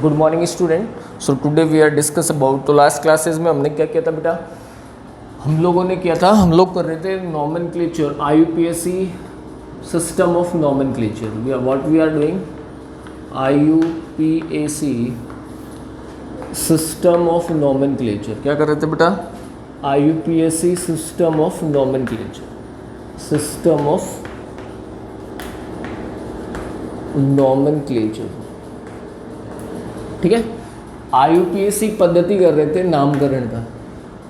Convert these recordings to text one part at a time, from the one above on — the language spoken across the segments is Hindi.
Good morning student. So today we are discuss about, तो लास्ट क्लासेस में हमने क्या किया था बेटा, हम लोगों ने किया था, हम लोग कर रहे थे nomenclature, IUPAC system of nomenclature. We are what we are doing, IUPAC system of nomenclature. क्या कर रहे थे बेटा, IUPAC system of nomenclature, system of nomenclature. ठीक है, IUPAC पद्धति कर रहे थे नामकरण का,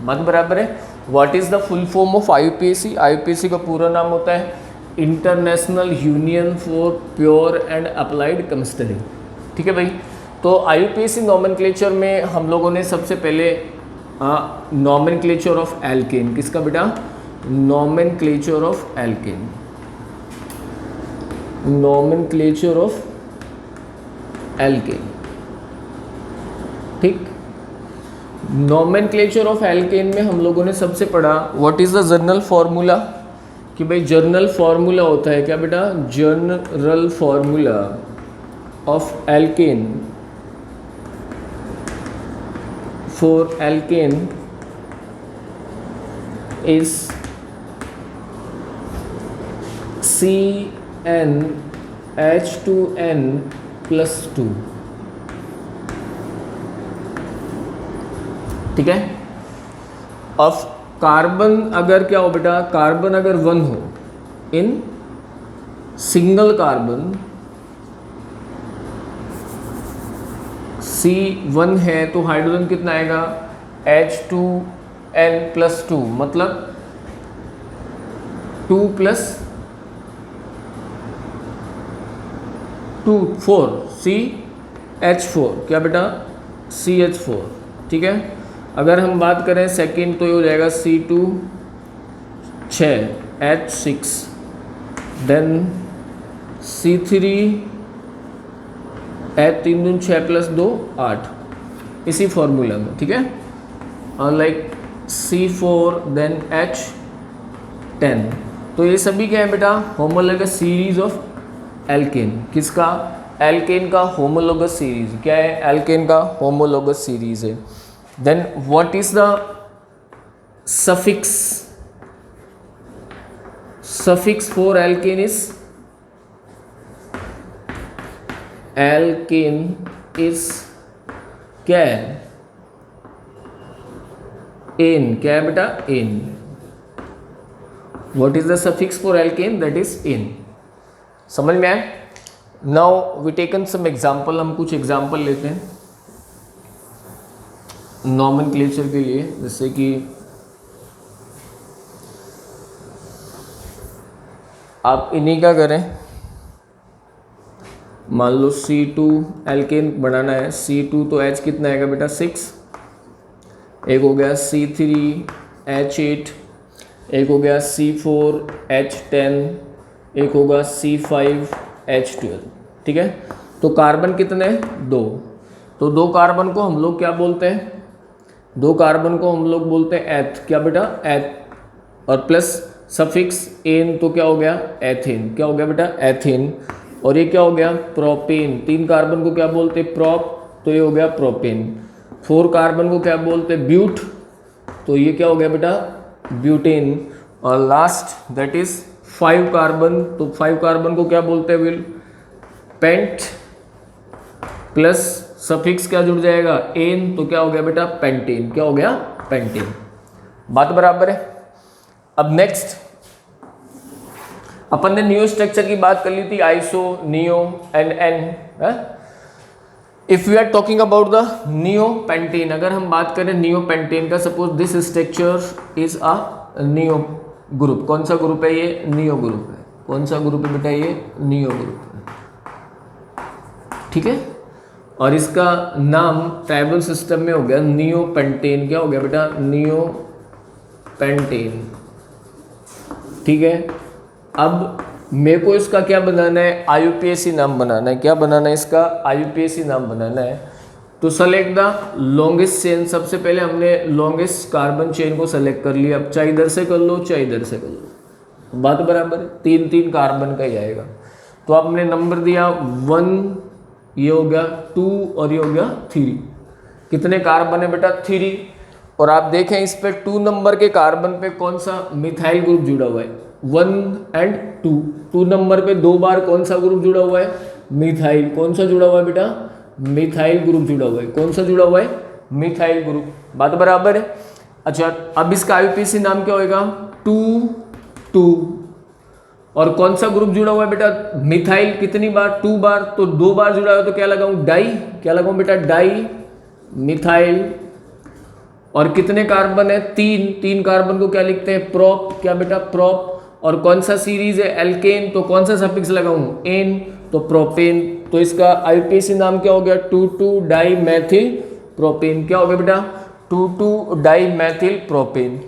बात बराबर है। What is the full form of IUPAC? IUPAC का पूरा नाम होता है international union for pure and applied chemistry. ठीक है भाई, तो IUPAC नॉमेनक्लेचर में हम लोगों ने सबसे पहले नॉमेनक्लेचर ऑफ एल्केन, किसका बेटा, nomenclature of alkane, nomenclature of alkane. ठीक, नॉमेनक्लेचर ऑफ एल्केन में हम लोगों ने सबसे पढ़ा what is the general formula, कि भाई जनरल फार्मूला होता है क्या बेटा, general formula of alkane for alkane is CnH2n+2। ठीक है, अब कार्बन अगर क्या हो बेटा, कार्बन अगर 1 हो इन सिंगल कार्बन, C1 है तो हाइड्रोजन कितना आएगा, H2n+2, मतलब 2 + 2 4 CH4, क्या बेटा, CH4। ठीक है, अगर हम बात करें सेकेंड तो ये हो जाएगा C2 6 H6, then C3 H3 Doon 6 + 2 8, इसी फॉर्मूला में। ठीक है, और लाइक C4 देन H10, तो ये सभी क्या है बेटा, होमोलोगस सीरीज ऑफ एल्केन। किसका, एल्केन का होमोलोगस सीरीज। क्या है, एल्केन का होमोलोगस सीरीज है। Then what is the suffix, suffix for alkane is, alkane is क्या है, एन। क्या है बेटा, ane. What is the suffix for alkane, that is ane. समझ में आया। Now we taken some example, हम कुछ एग्जाम्पल लेते हैं नॉमेनक्लेचर के लिए। जैसे कि आप इन्हीं का करें, मान लो C2 एल्केन बनाना है, C2 तो H कितना आएगा बेटा 6, एक हो गया C3 H8, एक हो गया C4 H10, एक होगा C5 H12। ठीक है, तो कार्बन कितने, 2, तो 2 कार्बन को हम लोग क्या बोलते हैं, 2 कार्बन को हम लोग बोलते हैं एथ। क्या बेटा, एथ, और प्लस सफिक्स एन, तो क्या हो गया, एथेन। क्या हो गया बेटा, एथेन। और ये क्या हो गया, प्रोपेन। 3 कार्बन को क्या बोलते हैं, प्रोप, तो ये हो गया प्रोपेन। 4 कार्बन को क्या बोलते हैं, ब्यूट, तो ये क्या हो गया बेटा, ब्यूटेन। और लास्ट दैट इज 5 कार्बन, तो 5 कार्बन को क्या बोलते हैं, विल, पेंट, प्लस सफिक्स क्या जुड़ जाएगा, एन, तो क्या हो गया बेटा, पेंटेन। क्या हो गया, पेंटेन। बात बराबर है। अब नेक्स्ट अपन ने नियो स्ट्रक्चर की बात कर ली थी, iso, neo and n. If we are talking about the neo pentane, अगर हम बात करें नियो पेंटेन का, suppose this structure is a neo group. कौन सा ग्रुप है ये, नियो ग्रुप है। कौन सा ग्रुप है बेटा, ये नियो ग्रुप है। ठीक है, और इसका नाम ट्राइबल सिस्टम में हो गया नियो पेंटेन। क्या हो गया बेटा, नियो पेंटेन। ठीक है, अब मेरे को इसका क्या बनाना है, IUPAC नाम बनाना है। क्या बनाना है इसका, IUPAC नाम बनाना है। तो सेलेक्ट द लॉन्गेस्ट चेन, सबसे पहले हमने लॉन्गेस्ट कार्बन चेन को सेलेक्ट कर लिया। अब चाहे इधर से कर लो चाहे इधर से कर लो, बात बराबर है, 3 कार्बन का ही आएगा। तो आपने नंबर दिया 1 ये हो गया 2 और ये हो गया 3। कितने कार्बन है बेटा 3। और आप देखें इस पे 2 नंबर के कार्बन पे कौन सा मिथाइल ग्रुप जुड़ा हुआ है 1 एंड 2। 2 नंबर पे 2 बार कौन सा ग्रुप जुड़ा हुआ है मिथाइल। कौन सा जुड़ा हुआ है बेटा मिथाइल ग्रुप जुड़ा हुआ है। कौन सा जुड़ा हुआ है मिथाइल ग्रुप। बात बराबर है। अच्छा अब इसका आईयूपीएसी नाम क्या होगा 2 और कौन सा ग्रुप जुड़ा हुआ है बेटा मिथाइल कितनी बार 2 बार। तो 2 बार जुड़ा हुआ तो क्या लगाऊं डाई। क्या लगाऊं बेटा डाई मिथाइल। और कितने कार्बन है 3 कार्बन को क्या लिखते हैं प्रोप। क्या बेटा प्रोप। और कौन सा सीरीज है एल्केन तो कौन सा सफिक्स लगाऊं एन तो प्रोपेन। तो इसका आईयूपीएसी नाम क्या हो गया 2 डाई मैथिल प्रोपेन। क्या हो गया बेटा 2 डाई मैथिल प्रोपेन।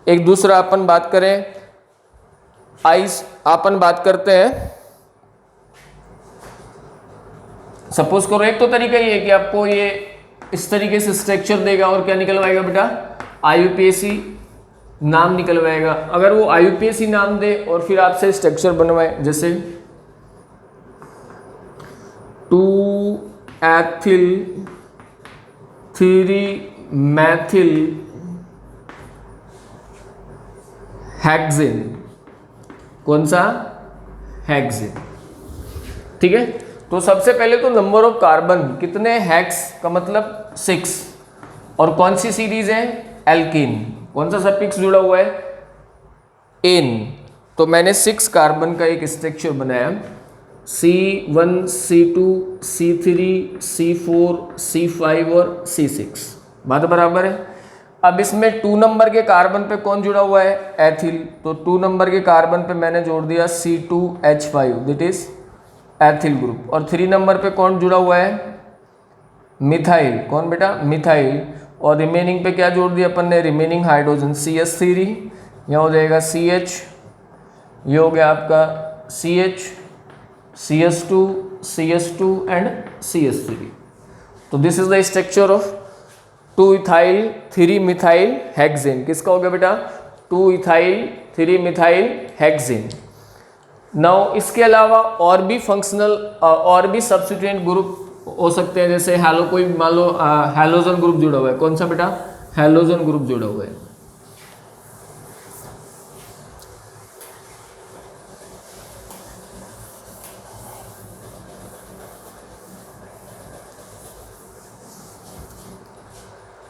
एक दूसरा अपन बात करें अपन बात करते हैं सपोज करो एक तो तरीका ये है कि आपको ये इस तरीके से स्ट्रक्चर देगा और क्या निकलवाएगा बेटा आईयूपीएसी नाम निकलवाएगा। अगर वो आईयूपीएसी नाम दे और फिर आपसे स्ट्रक्चर बनवाए जैसे 2 एथिल 3 मैथिल हेक्सेन। कौन सा हेक्सेन। ठीक है तो सबसे पहले तो नंबर ऑफ कार्बन कितने हेक्स का मतलब 6 और कौन सी सीरीज है एल्कीन। कौन सा सफिक्स जुड़ा हुआ है एन। तो मैंने 6 कार्बन का एक स्ट्रक्चर बनाया C1 C2 C3 C4 C5 और C6। बात बराबर है। अब इसमें 2 नंबर के कार्बन पे कौन जुड़ा हुआ है एथिल। तो 2 नंबर के कार्बन पे मैंने जोड़ दिया C2H5 that is ethyl group. और 3 नंबर पे कौन जुड़ा हुआ है मिथाइल। कौन बेटा मिथाइल। और रिमेनिंग पे क्या जोड़ दिया अपन ने रिमेनिंग हाइड्रोजन CH3 यहाँ हो जाएगा CH। ये हो गया आपका CH CS2 एंड CH3। तो this is the structure of 2 ethyl 3 methyl hexane. किसका हो गया बेटा 2 इथाइल 3 मिथाइल हेक्सेन। नाउ इसके अलावा और भी फंक्शनल और भी सब्स्टिट्यूएंट ग्रुप हो सकते हैं जैसे कोई मान लो हैलोजन ग्रुप जुड़ा हुआ है। कौन सा बेटा हैलोजन ग्रुप जुड़ा हुआ है।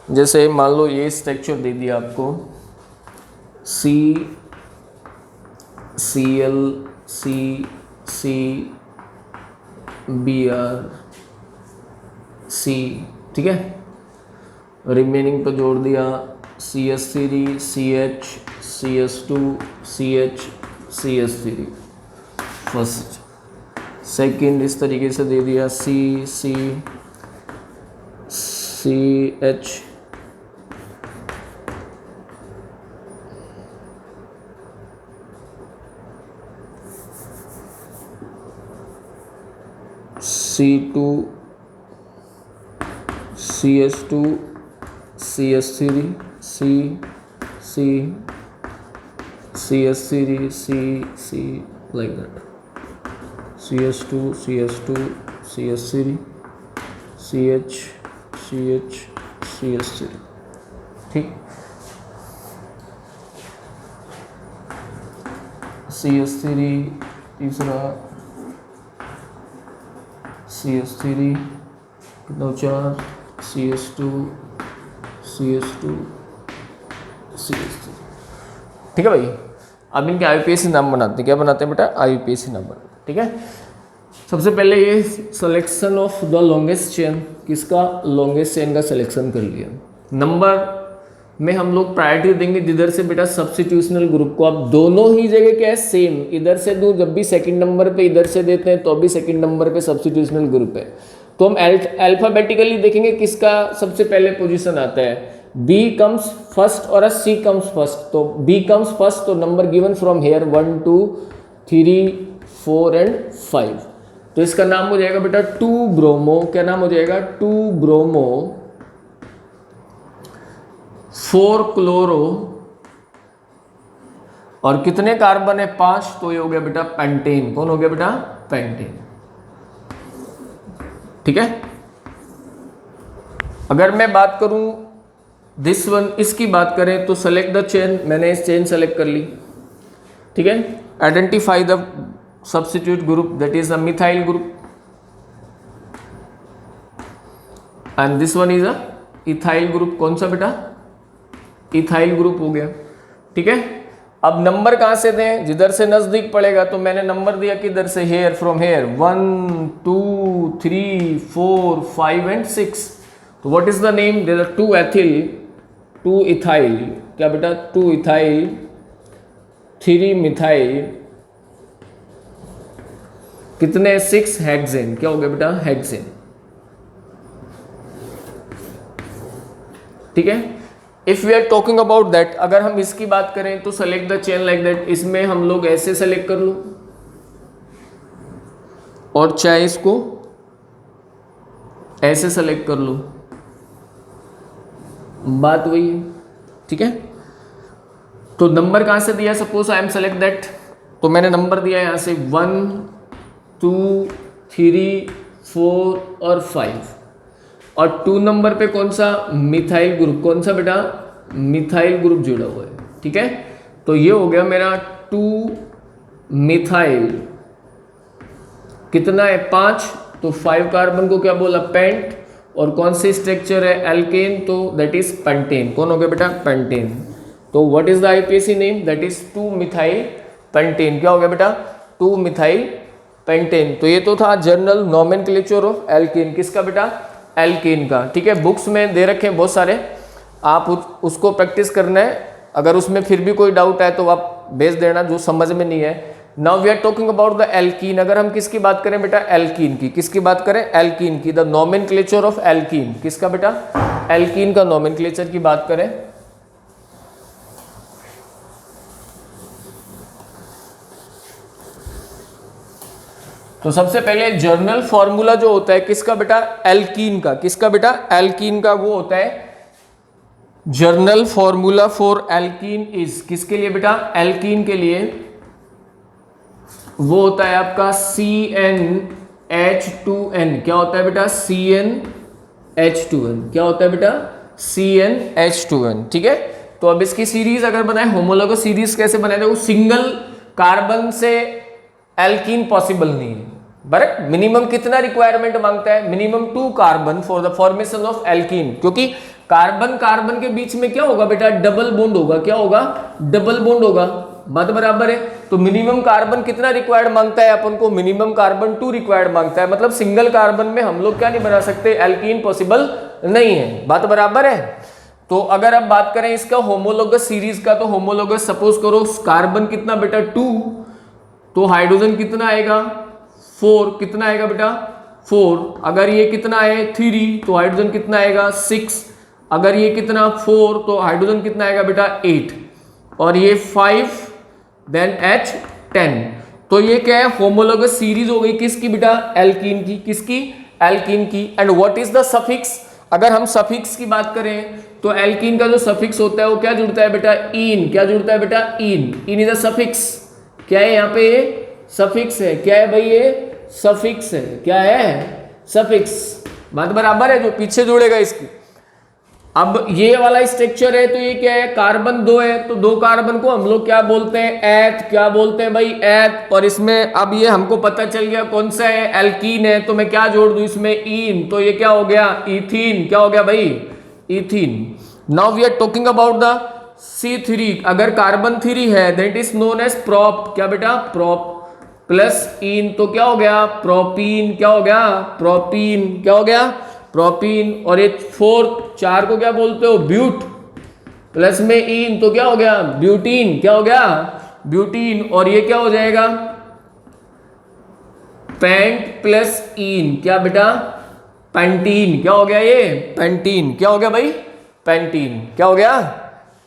जैसे मान लो ये स्ट्रक्चर दे दिया आपको CCl CCBr C। ठीक है रिमेनिंग पे जोड़ दिया CH3 CH CS2 CH CS3 first. Second इस तरीके से दे दिया CH C2 CS2 CS3 CS3 C like that CS2 CS3 CH CS3। ठीक CS3 तीसरा CS3 कितना 4 CS2 CS3। ठीक है भाई। अब इनके आईयूपीएसी नाम बनाते हैं। क्या बनाते हैं बेटा आईयूपीएसी नाम बनाते हैं। ठीक है सबसे पहले ये selection of the longest chain. किसका लॉन्गेस्ट चेन का सिलेक्शन कर लिया। नंबर में हम लोग प्रायोरिटी देंगे जिधर से बेटा सब्स्टिट्यूशनल ग्रुप को। अब दोनों ही जगह क्या है सेम। इधर से दूं जब भी सेकंड नंबर पे इधर से देते हैं तो भी सेकंड नंबर पे सब्स्टिट्यूशनल ग्रुप है। तो हम अल्फाबेटिकली देखेंगे किसका सबसे पहले पोजीशन आता है। B कम्स फर्स्ट और C कम्स फर्स्ट। तो B कम्स फर्स्ट तो number given from here 1 2 3 4 and 5। तो इसका नाम हो जाएगा बेटा 2 ब्रोमो। क्या नाम हो जाएगा 2 ब्रोमो 4 क्लोरो। और कितने कार्बन है 5। तो ये हो गया बेटा पेंटेन। कौन हो गया बेटा पेंटेन। ठीक है। अगर मैं बात करूं दिस वन, इसकी बात करें तो सेलेक्ट द चेन, मैंने इस चेन सेलेक्ट कर ली, ठीक है। Identify the substitute group, that is a methyl group, and this one is a ethyl group. कौन सा बेटा? इथाइल ग्रुप हो गया, ठीक है। अब नंबर कहां से दें? जिधर से नजदीक पड़ेगा, तो मैंने नंबर दिया किधर से? Here, from here 1 2 3 4 5 and 6। तो what is the name? There are 2 ethyl 2 ethyl, क्या बेटा? 2 इथाइल 3 मिथाइल, कितने? 6 हेक्सेन। क्या हो गया बेटा? हेक्सेन, ठीक है। If we are talking about that, अगर हम इसकी बात करें तो select the chain like that, इसमें हम लोग ऐसे सेलेक्ट कर लो और चाहे इसको ऐसे सेलेक्ट कर लो, बात वही है, ठीक है। तो नंबर कहां से दिया? Suppose I am select that, तो मैंने नंबर दिया यहां से 1 2 3 4 और 5, और 2 नंबर पे कौन सा? Methyl group. कौन सा बेटा? मिथाइल ग्रुप जुड़ा हुआ है, ठीक है। तो ये हो गया मेरा 2 मिथाइल, कितना है? 5। तो 5 कार्बन को क्या बोला? पेंट। और कौन सी स्ट्रक्चर है? एल्केन, तो दैट इज पेंटेन। कौन हो गया बेटा? पेंटेन। तो what is the IUPAC name? That is 2 methyl pentane. क्या हो गया बेटा? 2 मिथाइल पेंटेन। तो ये तो था जनरल नोमेनक्लेचर ऑफ एल्केन। किसका बेटा? एल्केन का, ठीक है। बुक्स में दे रखे हैं बहुत सारे, आप उसको प्रैक्टिस करना है। अगर उसमें फिर भी कोई डाउट है तो आप भेज देना जो समझ में नहीं है। Now we are talking about the alkene. अगर हम किसकी बात करें बेटा? एल्कीन की। किसकी बात करें? एल्कीन की। The nomenclature of alkene. किसका बेटा? एल्कीन का नोमेनक्लेचर की बात करें तो सबसे पहले जर्नल फॉर्मूला जो होता है किसका बेटा? एल्कीन का। किसका बेटा? एल्कीन का। वो होता है journal formula for alkene is, किसके लिए बेटा? एल्कीन के लिए वो होता है आपका CnH2n। क्या होता है बेटा? CnH2n। क्या होता है बेटा? CnH2n, ठीक है। तो अब इसकी सीरीज अगर बनाए, होमोलोगस सीरीज कैसे बनाए? देखो, सिंगल कार्बन से एल्कीन पॉसिबल नहीं है, बराबर। मिनिमम कितना रिक्वायरमेंट मांगता है? Minimum 2 carbon for the formation of alkene, क्योंकि कार्बन कार्बन के बीच में क्या होगा बेटा? डबल बॉन्ड होगा। क्या होगा? डबल बॉन्ड होगा, बात बराबर है। तो मिनिमम कार्बन कितना रिक्वायर्ड मांगता है अपन को? मिनिमम कार्बन 2 रिक्वायर्ड मांगता है। मतलब सिंगल कार्बन में हम लोग क्या नहीं बना सकते? एल्कीन पॉसिबल नहीं है, बात बराबर है। तो अगर आप बात करें इसका होमोलोगस सीरीज का, तो होमोलोगस सपोज करो कार्बन कितना बेटा? 2, तो हाइड्रोजन कितना आएगा? 4। कितना आएगा बेटा? 4। अगर ये कितना है? 3, तो हाइड्रोजन कितना आएगा? 6। अगर ये कितना? 4, तो हाइड्रोजन कितना आएगा बेटा? 8। और ये 5, देन H10। तो ये क्या है? होमोलोगस सीरीज हो गई किसकी बेटा? एल्कीन की। किसकी? एल्कीन की। And what is the suffix? अगर हम सफिक्स की बात करें तो एल्कीन का जो सफिक्स होता है वो क्या जुड़ता है बेटा? इन। क्या जुड़ता है बेटा? इन। इन इज द सफिक्स। क्या है यहाँ पे? ये सफिक्स है। क्या है भाई? ये सफिक्स है। क्या है? सफिक्स, बात बराबर है। जो पीछे जुड़ेगा इसकी। अब ये वाला स्ट्रक्चर है, तो ये क्या है? कार्बन 2 है, तो 2 कार्बन को हम लोग क्या बोलते हैं? एथ। क्या बोलते हैं भाई? एथ। और इसमें अब ये हमको पता चल गया कौन सा है? एल्कीन है। तो मैं क्या जोड़ दूं इसमें? इन। तो ये क्या हो गया? इथीन। क्या हो गया भाई? Ethene. Now we are talking about the C3। अगर कार्बन 3 है that is known as prop. क्या बेटा? प्रोप प्लस इन, तो क्या हो गया? प्रोपीन। क्या हो गया? प्रोपीन। क्या हो गया? प्रोपीन। और ये 4 को क्या बोलते हो? ब्यूट। प्लस में इन, तो क्या हो गया? ब्यूटीन। क्या हो गया? ब्यूटीन। और ये क्या हो जाएगा? पेंट प्लस इन। क्या बेटा? पेंटीन। क्या हो गया? ये पेंटीन। क्या हो गया भाई? पेंटीन। क्या हो गया?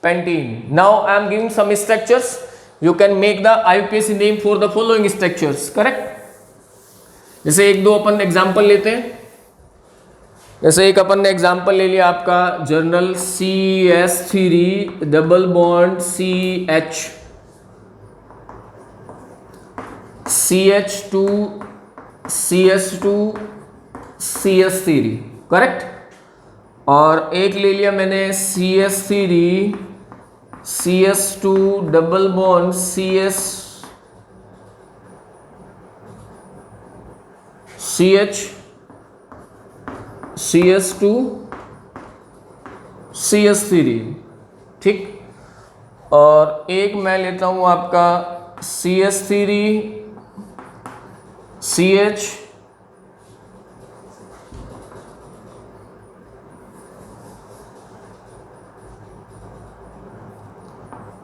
Pentene. Now I am giving some structures, you can make the IUPAC name for the following structures, correct? जैसे 1-2 अपन एग्जांपल लेते हैं। जैसे एक अपन ने एग्जांपल ले लिया आपका journal CH3 double bond CH, CH2 CH2 CH3, correct. और एक ले लिया मैंने CH3 CH2 double bond CH2 CH3, ठीक। और एक मैं लेता हूं आपका CH3 CH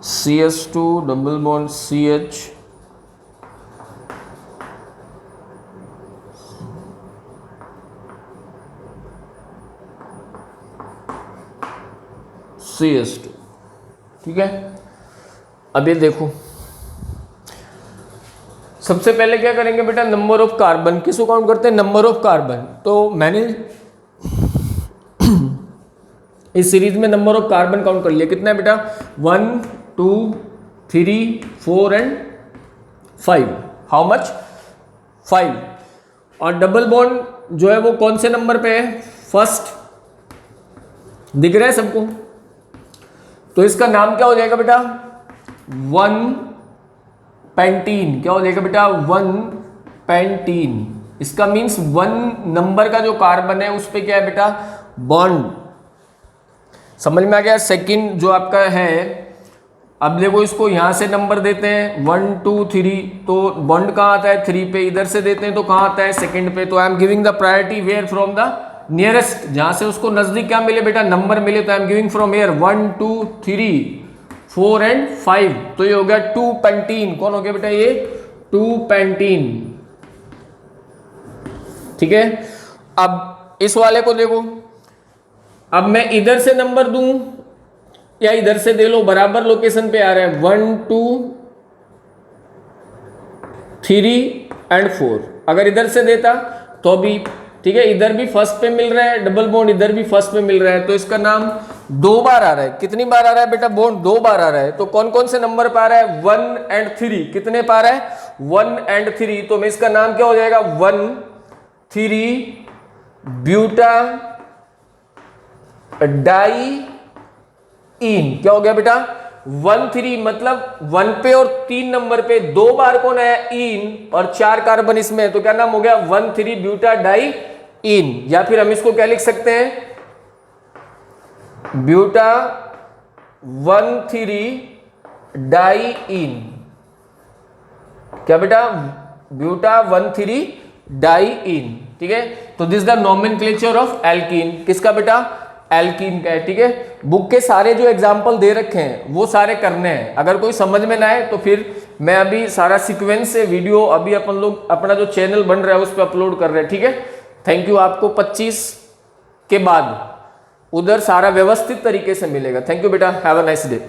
CH2 double bond CH CH2, ठीक है। अब ये देखो, सबसे पहले क्या करेंगे बेटा, नंबर ऑफ कार्बन। किसको काउंट करते हैं? Number of carbon. तो मैंने इस सीरीज में नंबर ऑफ कार्बन काउंट कर लिया। कितना है बेटा? 1 2 3 4 एंड 5। How much? 5। और डबल बॉन्ड जो है वो कौन से नंबर पे है? फर्स्ट। दिख रहा है सबको? तो इसका नाम क्या हो जाएगा बेटा? 1 पेंटीन। क्या हो जाएगा बेटा? 1 पेंटीन। इसका मीन्स 1 नंबर का जो कार्बन है उस पे क्या है बेटा? बॉन्ड। समझ में आ गया? सेकंड जो आपका है, अब देखो इसको यहां से नंबर देते हैं 1 2 3, तो बॉन्ड कहाँ आता है? 3 पे। इधर से देते हैं तो कहाँ आता है? सेकंड पे। तो I am giving the priority where from the nearest, जहां से उसको नजदीक क्या मिले बेटा? नंबर मिले। तो I am giving from here 1 2 3 4 and 5। तो ये हो गया 2 पेंटीन। कौन हो गया बेटा? ये 2 पेंटीन, ठीक है। अब इस वाले को देखो, अब मैं इधर से नंबर दूं या इधर से दे लो, बराबर लोकेशन पे आ रहा है 1 2 3 एंड 4। अगर इधर से देता तो भी ठीक है, इधर भी फर्स्ट पे मिल रहा है डबल बॉन्ड, इधर भी फर्स्ट पे मिल रहा है, तो इसका नाम 2 बार आ रहा है। कितनी बार आ रहा है बेटा? बॉन्ड 2 बार आ रहा है। तो कौन कौन से नंबर पे आ रहा है? 1 एंड 3। कितने पे आ रहा है? 1 एंड 3। तो मैं इसका नाम क्या हो जाएगा? 1 3 ब्यूटा डाई इन। क्या हो गया बेटा? 1 3 मतलब 1 पे और 3 नंबर पे 2 बार कौन है? इन, और 4 कार्बन इसमें, तो क्या नाम हो गया? 1 3 ब्यूटा डाई इन। या फिर हम इसको क्या लिख सकते हैं? ब्यूटा 1 3 डाई इन। क्या बेटा? ब्यूटा 1 3 डाई इन, ठीक है। तो this the nomenclature of alkene. किसका बेटा? एल्कीन का है, ठीक है। बुक के सारे जो एग्जाम्पल दे रखे हैं वो सारे करने हैं। अगर कोई समझ में ना आए तो फिर मैं अभी सारा सीक्वेंस से वीडियो अभी अपन लोग अपना जो चैनल बन रहा है उस पर अपलोड कर रहे हैं, ठीक है। Thank you. आपको 25 के बाद उधर सारा व्यवस्थित तरीके से मिलेगा। थैंक यू बेटा। Have a nice day.